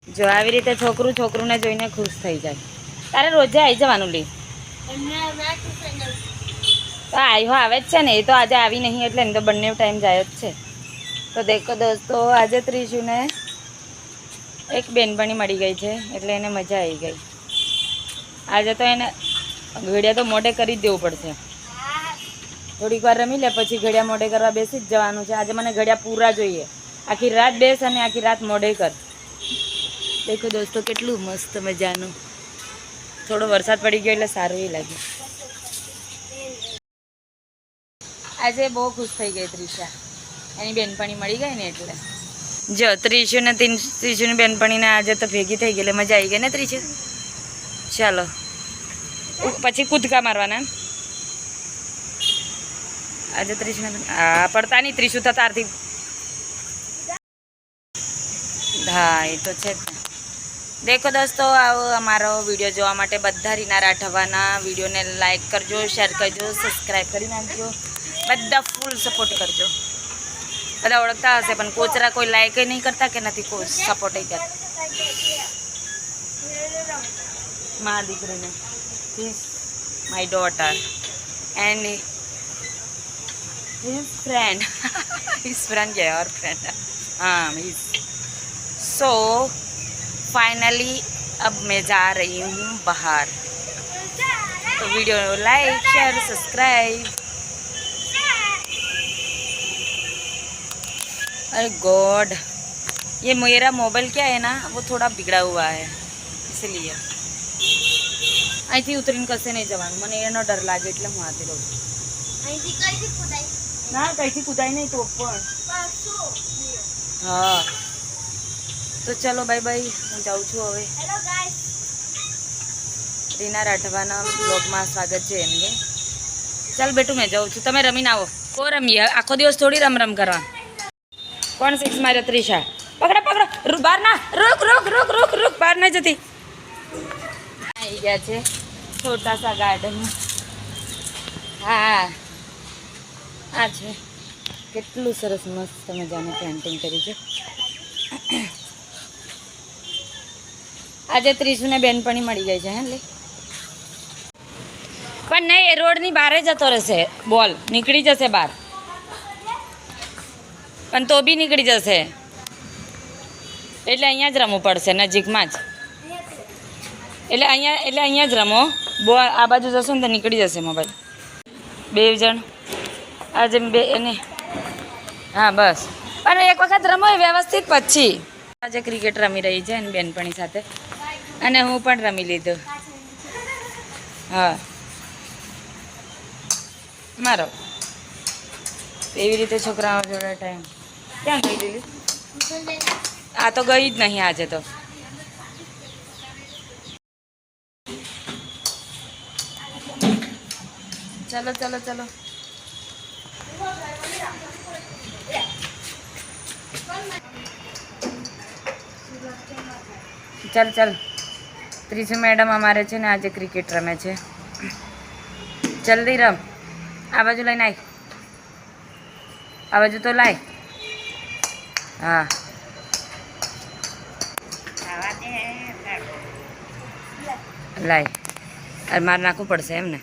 જો આવી રીતે છોકરું છોકરુંને જોઈને ખુશ થઈ જાય. તારે રોજે આવી જવાનું લી. તો આવ્યો આવે જ છે ને, એ તો આજે આવી નહીં એટલે એને તો બંને ટાઈમ જાય જ છે. તો દેખો દોસ્તો, આજે ત્રીશુને એક બેનપણી મળી ગઈ છે એટલે એને મજા આવી ગઈ. આજે તો એને ઘડિયા તો મોઢે કરી જ દેવું પડશે. થોડીક વાર રમી લે પછી ઘડિયા મોઢે કરવા બેસી જ જવાનું છે. આજે મને ઘડિયા પૂરા જોઈએ. આખી રાત બેસ અને આખી રાત મોઢે કર. દેખો દોસ્તો, કેટલું મસ્ત મજાનું. થોડો વરસાદ પડી ગયો એટલે સારું એ લાગ્યું. આજે બહુ ખુશ થઈ ગઈ ત્રિષા, એની બેનપણી મળી ગઈ ને એટલે. જો ત્રિશુની બેનપણીને આજે તો ભેગી થઈ ગઈ એટલે મજા આવી ગઈ ને ત્રિશુ. ચાલો પછી કૂદકા મારવાના. આજે ત્રિશુને પડતા નહીં, ત્રિશુ તો તારથી. હા એ તો છે જ ને. દેખો દોસ્તો, આવો અમારો વિડીયો જોવા માટે બધા રીના રાઠવાના વિડીયોને લાઈક કરજો, શેર કરજો, સબસ્ક્રાઈબ કરી નાખજો. બધા ફૂલ સપોર્ટ કરજો. બધા ઓળખતા હશે પણ કોચરા કોઈ લાઈક નહીં કરતા કે નથી કોઈ સપોર્ટ કરતા. મારા દીકરીને his my daughter and his friend क्या और फ्रेंड हाँ मीज सो फाइनली अब मैं जा रही हूँ बाहर. तो वीडियो लाइक शेयर सब्सक्राइब. अरे गॉड, ये मेरा मोबाइल क्या है ना, वो थोड़ा बिगड़ा हुआ है इसलिए અહીંથી ઉતરીને કશે નહીં જવાનું. મને એનો ડર લાગે એટલે હું આથી રહું છું. ના કઈથી કુદાય નહીં તો પણ. હા તો ચલો બાય બાય, હું જાઉં છું હવે. રીના રાઠવાના બ્લોગમાં સ્વાગત છે એમને. ચાલ બેટું મેં જાઉં છું, તમે રમીને આવો. કો રમીએ આખો દિવસ થોડી રમ કરવા. કોણ સિક્સ માર્યો? ત્રિષા. પકડો બહાર ના, રૂક બહાર ના જતી. આવી ગયા છે છોટા સા ગાર્ડન. હા આ છે. કેટલું સરસ મસ્ત મજાનું પેન્ટિંગ કરી છે. આજે ત્રિશુને બેનપણી મળી ગઈ છે. હે લે પણ નહીં, એ રોડની બહાર જતો રહેશે. બોલ નીકળી જશે બહાર, પણ તો બી નીકળી જશે એટલે અહીંયા જ રમવું પડશે નજીકમાં જ. એટલે અહીંયા જ રમો. બોલ આ બાજુ જશો ને તો નીકળી જશે મોબાઈલ. બે જણ આજે બે એને. હા બસ, પણ એક વખત રમો વ્યવસ્થિત પછી. આજે ક્રિકેટ રમી રહી છે એની બેનપણી સાથે, અને હું પણ રમી લીધું. હા મારો એવી રીતે છોકરાઓ જોડે ટાઈમ ક્યાં ગઈ લીલી? આ તો ગઈ જ નહીં આજે તો. ચલો ચલો ચલો. ચાલ ત્રિશુ મેડમ અમારે છે ને આજે ક્રિકેટ રમે છે. જલ્દી રમ. આ બાજુ લઈને આવી, આ બાજુ તો લાય. હા લાય. અરે મારે નાખવું પડશે એમ ને.